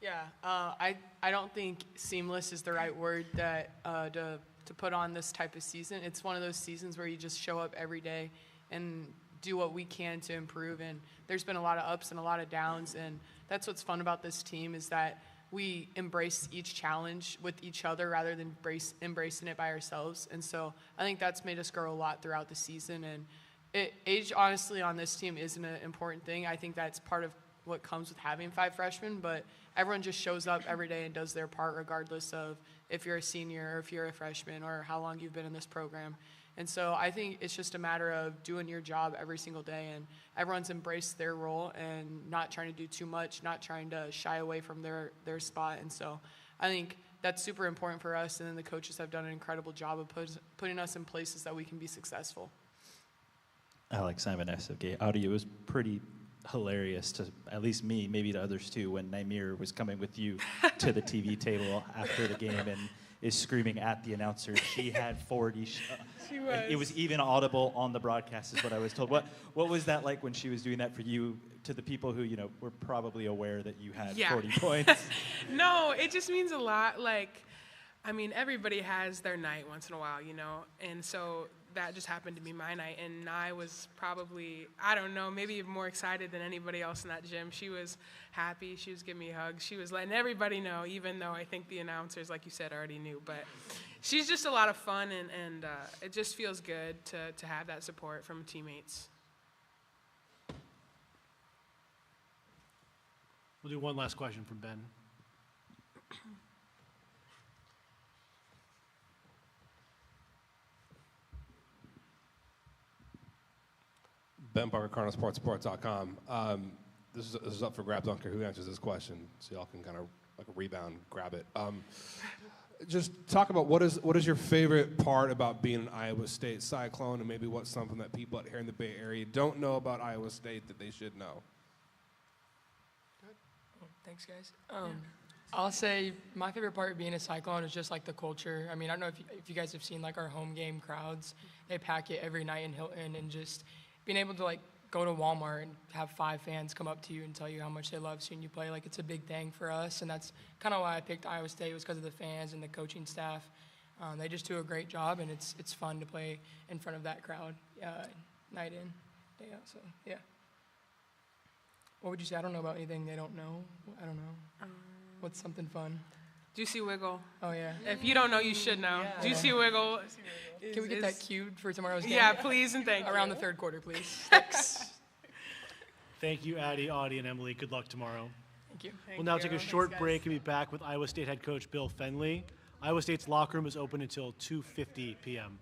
Yeah, I don't think seamless is the right word to put on this type of season. It's one of those seasons where you just show up every day and do what we can to improve. And there's been a lot of ups and a lot of downs, and that's what's fun about this team is that we embrace each challenge with each other rather than embracing it by ourselves. And so I think that's made us grow a lot throughout the season. And age, honestly, on this team isn't an important thing. I think that's part of what comes with having 5 freshmen, but everyone just shows up every day and does their part regardless of if you're a senior or if you're a freshman or how long you've been in this program. And so I think it's just a matter of doing your job every single day, and everyone's embraced their role and not trying to do too much, not trying to shy away from their spot. And so I think that's super important for us, and then the coaches have done an incredible job of putting us in places that we can be successful. Alex Simon, SFK Audio, was pretty hilarious to at least me, maybe to others too, when Naimir was coming with you to the TV table after the game and is screaming at the announcer. She had 40. She was. It was even audible on the broadcast, is what I was told. What was that like when she was doing that for you, to the people who were probably aware that you had 40 points? No, it just means a lot. Like, I mean, everybody has their night once in a while, and so that just happened to be my night, and I was probably, I don't know, maybe more excited than anybody else in that gym. She was happy. She was giving me hugs. She was letting everybody know, even though I think the announcers, like you said, already knew. But she's just a lot of fun, and it just feels good to have that support from teammates. We'll do one last question from Ben. Ben Parker, CardinalSports.com. This is up for grabs. I don't care who answers this question, so y'all can kind of like a rebound grab it. Just talk about what is your favorite part about being an Iowa State Cyclone, and maybe what's something that people out here in the Bay Area don't know about Iowa State that they should know. Thanks, guys. I'll say my favorite part of being a Cyclone is just like the culture. I mean, I don't know if you guys have seen like our home game crowds. They pack it every night in Hilton, and just being able to like go to Walmart and have 5 fans come up to you and tell you how much they love seeing you play, like it's a big thing for us. And that's kind of why I picked Iowa State, was because of the fans and the coaching staff. They just do a great job, and it's fun to play in front of that crowd night in, day out. So yeah. What would you say? I don't know about anything they don't know. I don't know. What's something fun? Juicy Wiggle. Oh, yeah. If you don't know, you should know. Yeah. Juicy Wiggle. Can we get that cued for tomorrow's game? Yeah, please and thank you. Around the third quarter, please. Thanks. Thank you, Addie, Audie, and Emily. Good luck tomorrow. Thank you. We'll now take a short break and be back with Iowa State head coach Bill Fennelly. Iowa State's locker room is open until 2:50 p.m.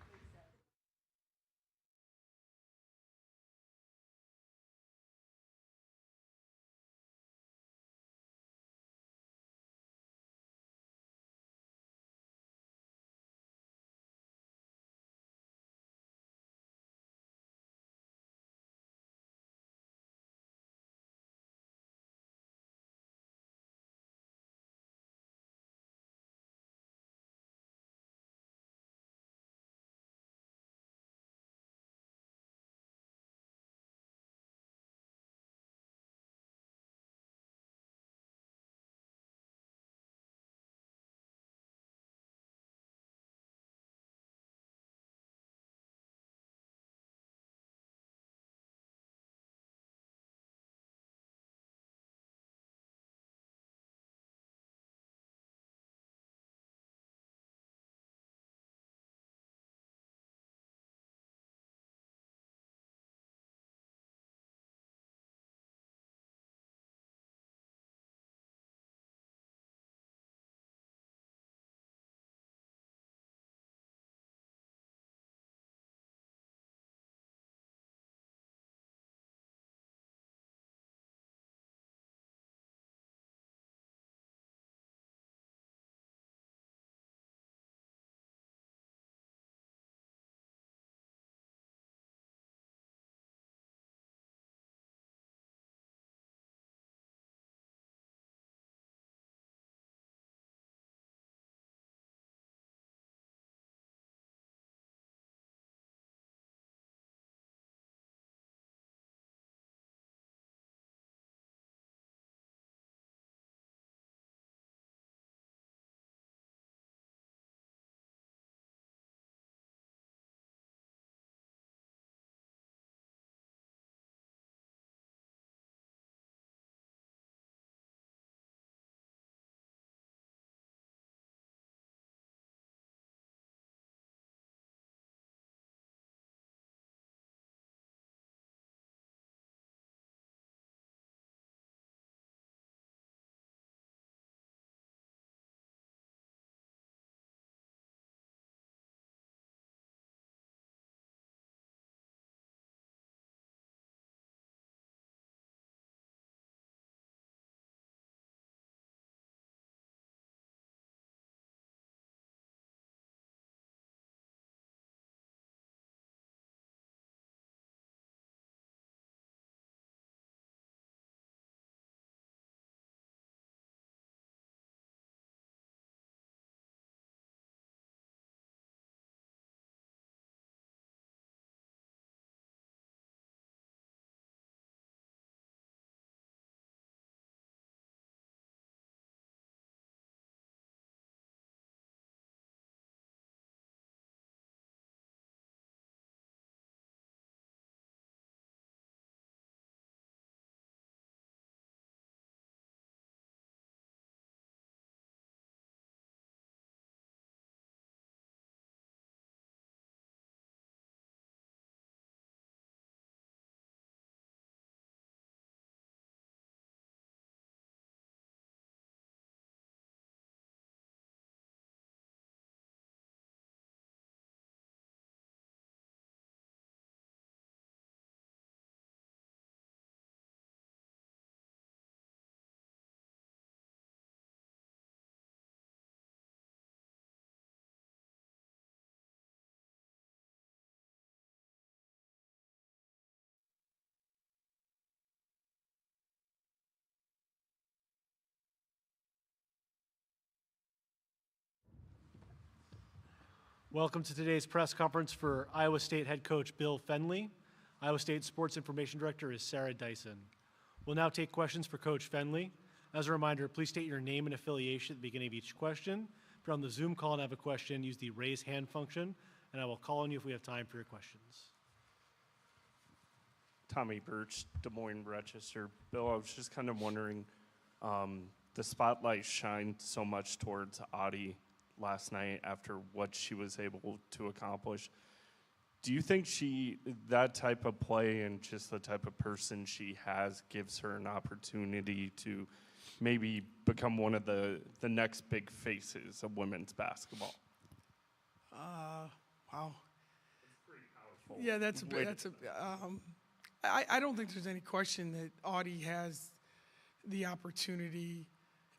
Welcome to today's press conference for Iowa State head coach Bill Fennelly. Iowa State sports information director is Sarah Dyson. We'll now take questions for Coach Fennelly. As a reminder, please state your name and affiliation at the beginning of each question. If you're on the Zoom call and have a question, use the raise hand function, and I will call on you if we have time for your questions. Tommy Birch, Des Moines Register. Bill, I was just kind of wondering, the spotlight shined so much towards Audie last night after what she was able to accomplish. Do you think that type of play and just the type of person she has gives her an opportunity to maybe become one of the next big faces of women's basketball? Wow. It's pretty powerful. Yeah, I don't think there's any question that Audie has the opportunity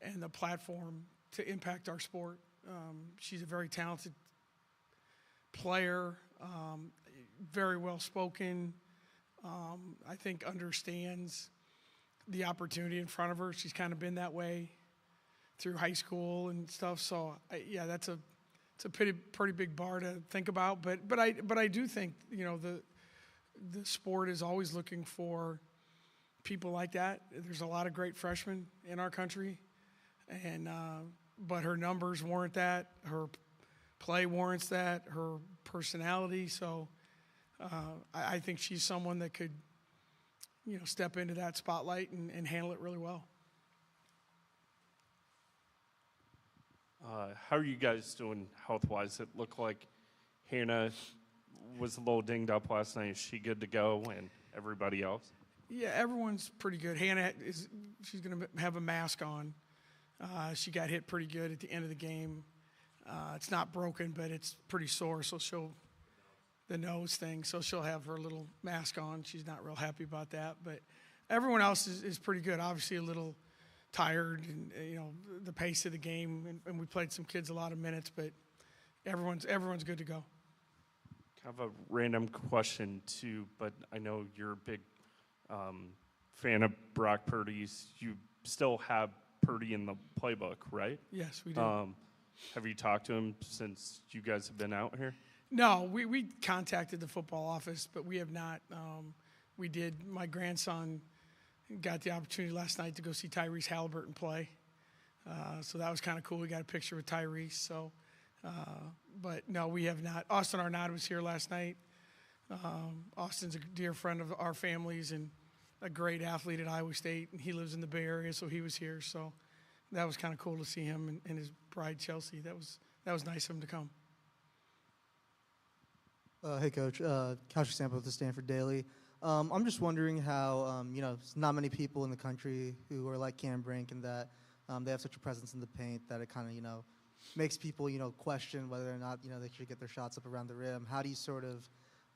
and the platform to impact our sport. She's a very talented player, very well spoken. I think understands the opportunity in front of her. She's kind of been that way through high school and stuff. So it's a pretty big bar to think about. But I do think the sport is always looking for people like that. There's a lot of great freshmen in our country, and but her numbers warrant that. Her play warrants that. Her personality. So I think she's someone that could, step into that spotlight and handle it really well. How are you guys doing health-wise? It looked like Hannah was a little dinged up last night. Is she good to go, and everybody else? Yeah, everyone's pretty good. Hannah she's going to have a mask on. She got hit pretty good at the end of the game. It's not broken, but it's pretty sore, so the nose thing, so she'll have her little mask on. She's not real happy about that, but everyone else is pretty good. Obviously a little tired, and the pace of the game, and we played some kids a lot of minutes, but everyone's good to go. Kind of a random question too, but I know you're a big fan of Brock Purdy's. You still have Purdy in the playbook, right? Yes, we do. Have you talked to him since you guys have been out here? No, we contacted the football office, but we have not. We did. My grandson got the opportunity last night to go see Tyrese Halliburton play, so that was kind of cool. We got a picture with Tyrese. So, but no, we have not. Austin Arnott was here last night. Austin's a dear friend of our family's and a great athlete at Iowa State, and he lives in the Bay Area, so he was here. So that was kind of cool to see him and his bride Chelsea. That was nice of him to come. Hey, Coach. Kaushik Sample with the Stanford Daily. I'm just wondering how, there's not many people in the country who are like Cam Brink and that they have such a presence in the paint that it kind of, makes people, question whether or not, they should get their shots up around the rim. How do you sort of,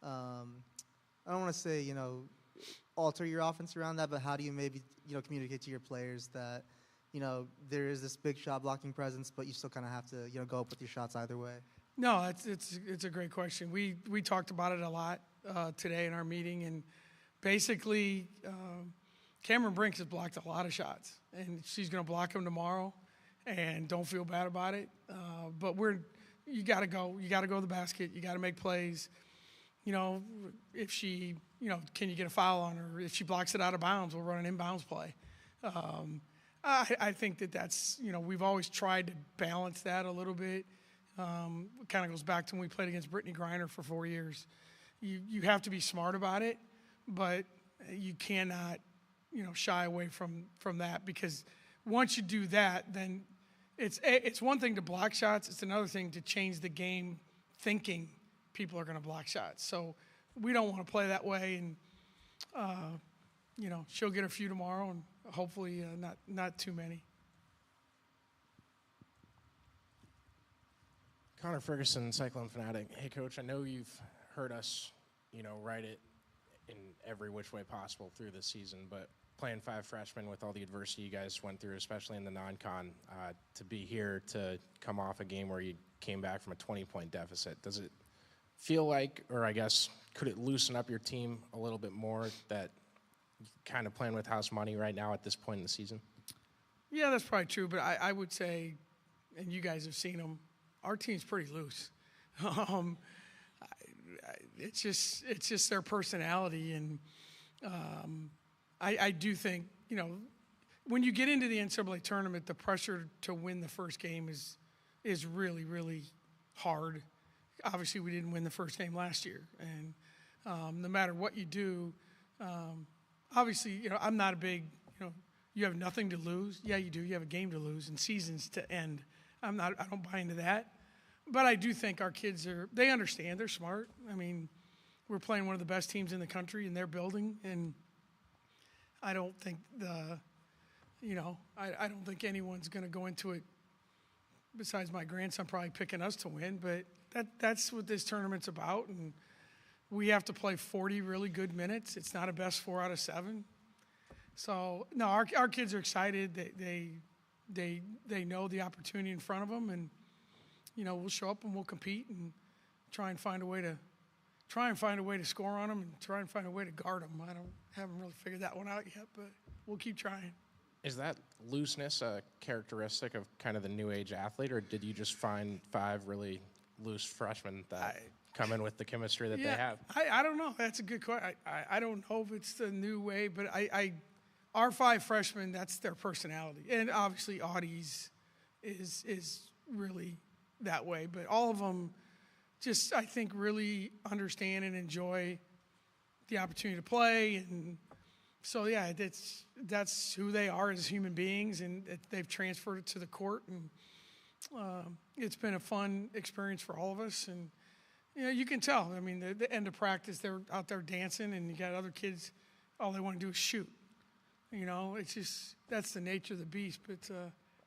I don't want to say, alter your offense around that, but how do you maybe, communicate to your players that, there is this big shot blocking presence, but you still kind of have to, go up with your shots either way? No, it's a great question. We talked about it a lot today in our meeting, and basically, Cameron Brink has blocked a lot of shots, and she's going to block them tomorrow, and don't feel bad about it. But you got to go to the basket. You got to make plays. If she, can you get a foul on her? If she blocks it out of bounds, we'll run an inbounds play. I think that's, we've always tried to balance that a little bit. It kind of goes back to when we played against Brittany Griner for 4 years. You have to be smart about it, but you cannot, shy away from that, because once you do that, then it's one thing to block shots. It's another thing to change the game thinking people are going to block shots. So we don't want to play that way, and, she'll get a few tomorrow, and hopefully not too many. Connor Ferguson, Cyclone Fanatic. Hey, Coach, I know you've heard us, write it in every which way possible through this season, but playing 5 freshmen with all the adversity you guys went through, especially in the non-con, to be here to come off a game where you came back from a 20-point deficit, does it feel like, or I guess, could it loosen up your team a little bit more that you're kind of playing with house money right now at this point in the season? Yeah, that's probably true, but I would say, and you guys have seen them, our team's pretty loose. Um, it's just their personality, and I do think, when you get into the NCAA tournament, the pressure to win the first game is really, really hard. Obviously, we didn't win the first game last year, and no matter what you do, obviously, I'm not a big, you have nothing to lose. Yeah, you do. You have a game to lose and seasons to end. I don't buy into that. But I do think our kids they understand, they're smart. I mean, we're playing one of the best teams in the country in their building, and I don't think I don't think anyone's going to go into it, besides my grandson probably picking us to win, but that's what this tournament's about, and we have to play 40 really good minutes. It's not a best 4 out of 7. So, no, our kids are excited. They know the opportunity in front of them, and we'll show up and we'll compete and try and find a way to score on them and try and find a way to guard them. Haven't really figured that one out yet, but we'll keep trying. Is that looseness a characteristic of kind of the new age athlete, or did you just find 5 really loose freshmen that come in with the chemistry that they have? I don't know. That's a good question. I don't know if it's the new way, but our 5 freshmen, that's their personality. And obviously Audie's is really that way, but all of them just, I think, really understand and enjoy the opportunity to play. And so, yeah, that's who they are as human beings, and they've transferred it to the court. And it's been a fun experience for all of us. And, you can tell. I mean, the end of practice, they're out there dancing, and you got other kids, all they want to do is shoot. It's just, that's the nature of the beast. But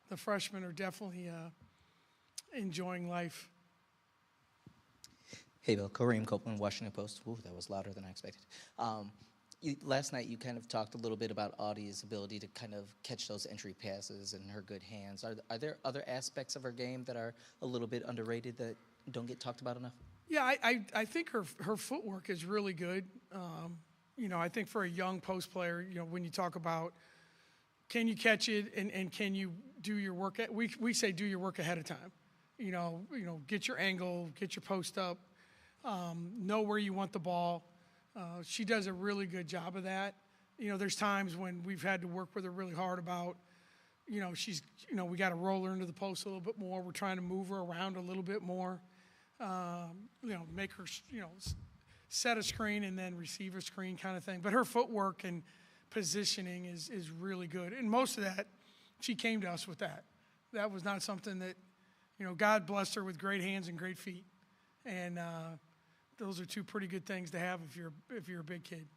the freshmen are definitely enjoying life. Hey, Bill. Kareem Copeland, Washington Post. Ooh, that was louder than I expected. Last night, you kind of talked a little bit about Audie's ability to kind of catch those entry passes and her good hands. Are there other aspects of her game that are a little bit underrated that don't get talked about enough? Yeah, I think her footwork is really good. I think for a young post player, when you talk about can you catch it and can you do your work, we say do your work ahead of time. Get your angle, get your post up, know where you want the ball. She does a really good job of that. There's times when we've had to work with her really hard about, she's, we got to roll her into the post a little bit more. We're trying to move her around a little bit more. Make her, set a screen and then receive a screen kind of thing. But her footwork and positioning is really good. And most of that, she came to us with that. That was not something that, God blessed her with great hands and great feet. And those are 2 pretty good things to have if you're a big kid.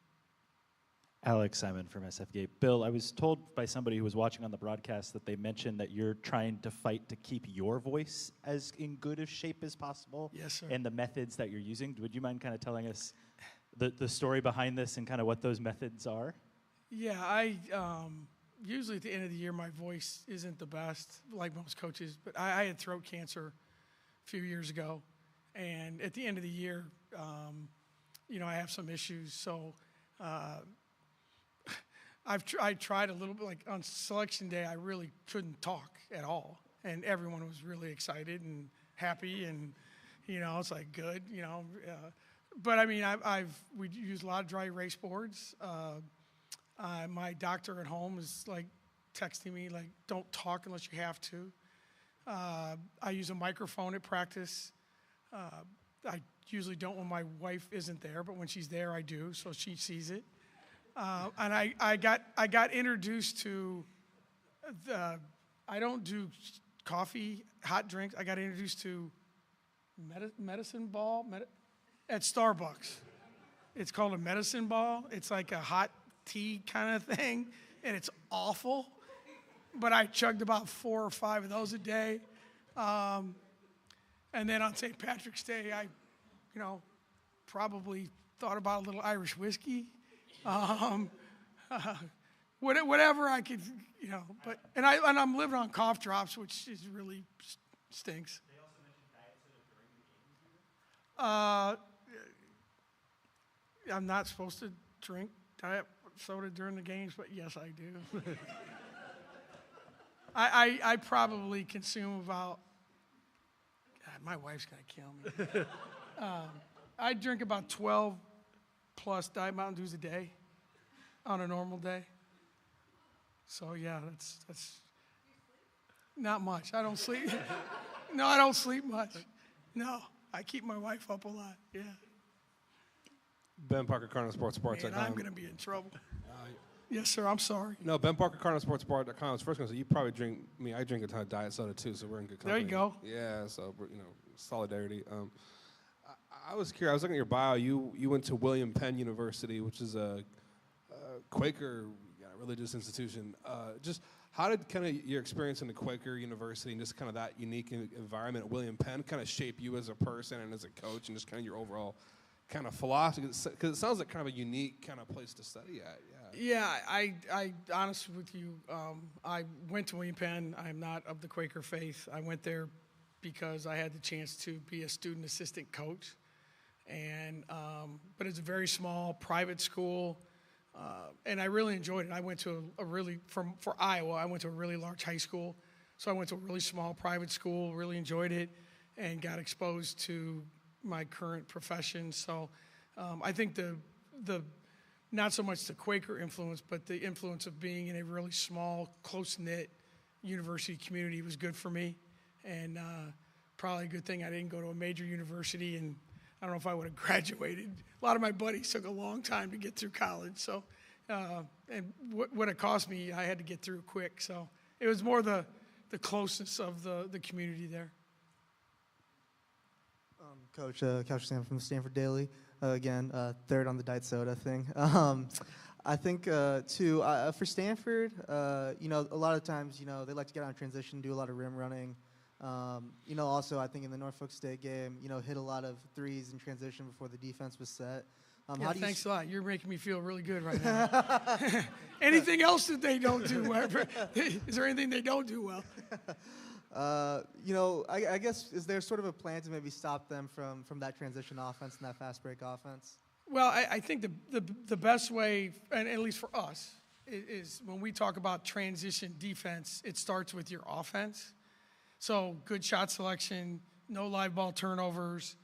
Alex Simon from SFGate. Bill, I was told by somebody who was watching on the broadcast that they mentioned that you're trying to fight to keep your voice as in good a shape as possible. Yes, sir. And the methods that you're using. Would you mind kind of telling us the story behind this and kind of what those methods are? Yeah, I usually at the end of the year my voice isn't the best, like most coaches, but I had throat cancer a few years ago. And at the end of the year, I have some issues. So I tried a little bit, like on selection day, I really couldn't talk at all. And everyone was really excited and happy. And, it's like good, But I mean, we use a lot of dry erase boards. My doctor at home is like texting me, like, don't talk unless you have to. I use a microphone at practice. I usually don't when my wife isn't there, but when she's there, I do, so she sees it. And I got introduced to I don't do coffee, hot drinks. I got introduced to medicine ball at Starbucks. It's called a medicine ball. It's like a hot tea kind of thing, and it's awful. But I chugged about 4 or 5 of those a day. And then on St. Patrick's Day, I, probably thought about a little Irish whiskey. Whatever I could, but and I'm living on cough drops, which is really stinks. They also mentioned diet soda during the games. I'm not supposed to drink diet soda during the games, but yes, I do. I probably consume about my wife's going to kill me. I drink about 12 plus Diet Mountain Dews a day on a normal day. So, yeah, that's not much. I don't sleep. No, I don't sleep much. No, I keep my wife up a lot, yeah. Ben Parker, CardinalSports.com. Man, I'm going to be in trouble. Yes, sir, I'm sorry. No, Ben Parker, CardinalSports.com. I was first going to say, you probably drink, I drink a ton of diet soda too, so we're in good company. There you go. Yeah, so, solidarity. I was curious, I was looking at your bio. You went to William Penn University, which is a Quaker religious institution. Just how did kind of your experience in the Quaker University and just kind of that unique environment at William Penn kind of shape you as a person and as a coach and just kind of your overall kind of philosophy? Because it sounds like kind of a unique kind of place to study at. Yeah, I honest with you, I went to William Penn. I'm not of the Quaker faith. I went there because I had the chance to be a student assistant coach. And but it's a very small private school, and I really enjoyed it. I went to for Iowa, I went to a really large high school, so I went to a really small private school, really enjoyed it, and got exposed to my current profession. So I think the not so much the Quaker influence, but the influence of being in a really small, close-knit university community was good for me, and probably a good thing I didn't go to a major university, and I don't know if I would have graduated. A lot of my buddies took a long time to get through college, so and what it cost me, I had to get through quick. So it was more the closeness of the community there. Coach Stanford from the Stanford Daily. Again, third on the diet soda thing. I think, too, for Stanford, a lot of times, they like to get on transition, do a lot of rim running. Also, I think in the Norfolk State game, hit a lot of threes in transition before the defense was set. Yeah, thanks a lot. You're making me feel really good right now. Anything else that they don't do well? Is there anything they don't do well? I guess, is there sort of a plan to maybe stop them from that transition offense and that fast break offense? Well, I think the best way, and at least for us, is when we talk about transition defense, it starts with your offense. So good shot selection, no live ball turnovers.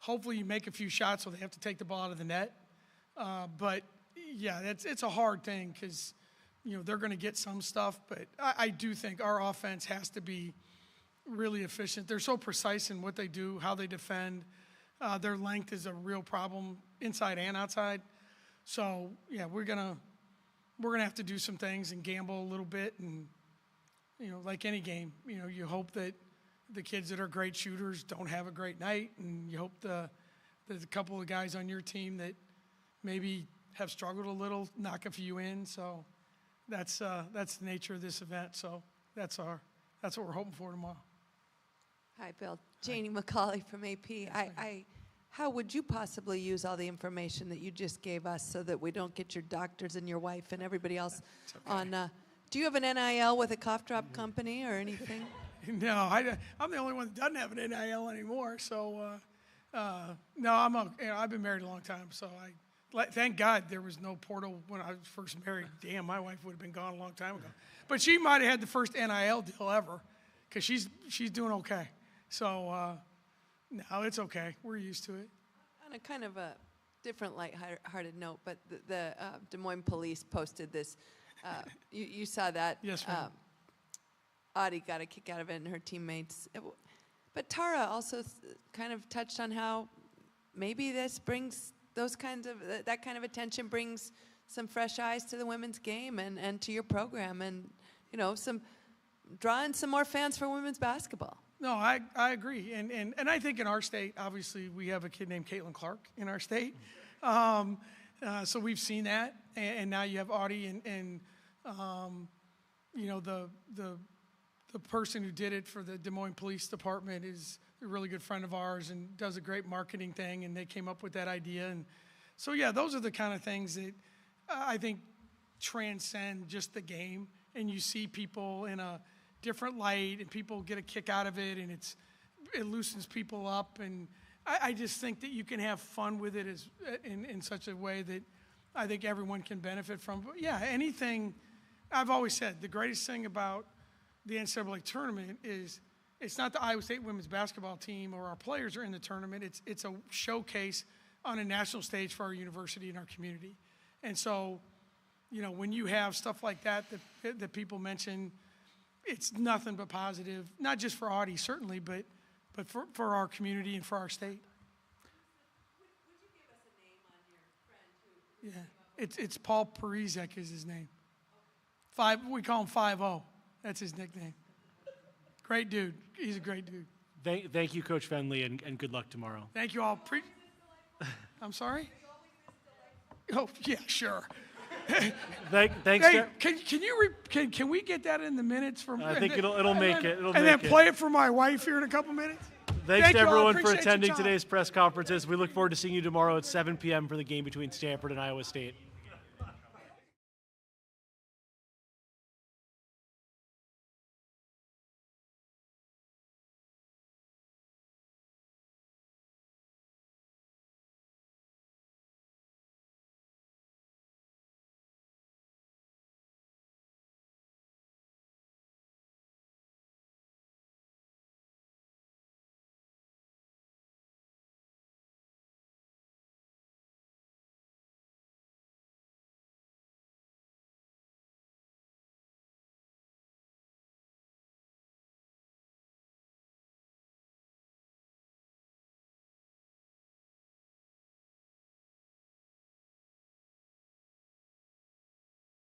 Hopefully you make a few shots so they have to take the ball out of the net. But, yeah, it's a hard thing because, they're going to get some stuff. But I do think our offense has to be really efficient. They're so precise in what they do, how they defend. Their length is a real problem inside and outside. So, yeah, we're gonna have to do some things and gamble a little bit. And, like any game, you hope that the kids that are great shooters don't have a great night, and you hope there's a couple of guys on your team that maybe have struggled a little, knock a few in. So that's the nature of this event. So that's what we're hoping for tomorrow. Hi, Bill. Janie McCauley from AP. How would you possibly use all the information that you just gave us so that we don't get your doctors and your wife and everybody else on? Do you have an NIL with a cough drop company or anything? No, I'm the only one that doesn't have an NIL anymore. So, no, I've been married a long time. So thank God there was no portal when I was first married. Damn, my wife would have been gone a long time ago. But she might have had the first NIL deal ever because she's doing okay. So, no, it's okay. We're used to it. On a kind of a different lighthearted note, but the Des Moines police posted this. You saw that. Yes, ma'am. Audie got a kick out of it and her teammates. But Tara also kind of touched on how maybe this brings that kind of attention brings some fresh eyes to the women's game and to your program and, drawing some more fans for women's basketball. No, I agree. And I think in our state, obviously, we have a kid named Caitlin Clark in our state. So we've seen that. And now you have Audie and the person who did it for the Des Moines Police Department is a really good friend of ours and does a great marketing thing, and they came up with that idea. And so, yeah, those are the kind of things that I think transcend just the game, and you see people in a different light, and people get a kick out of it, and it loosens people up. And I just think that you can have fun with it in such a way that I think everyone can benefit from. But, yeah, anything – I've always said the greatest thing about the NCAA tournament is it's not the Iowa State women's basketball team or our players are in the tournament. It's a showcase on a national stage for our university and our community. And so, you know, when you have stuff like that people mention, it's nothing but positive, not just for Audie, certainly, but for our community and for our state. Would you give us a name on your friend who Yeah, it's Paul Parizek is his name. We call him 5-0. That's his nickname. Great dude. He's a great dude. Thank you, Coach Fennelly, and good luck tomorrow. Thank you all. I'm sorry? Oh, yeah, sure. Thanks. Hey, can we get that in the minutes from? I think it'll make it. And then play it for my wife here in a couple minutes. Thanks to you all. everyone for Appreciate your attending time. today's press conferences. We look forward to seeing you tomorrow at 7 p.m. for the game between Stanford and Iowa State.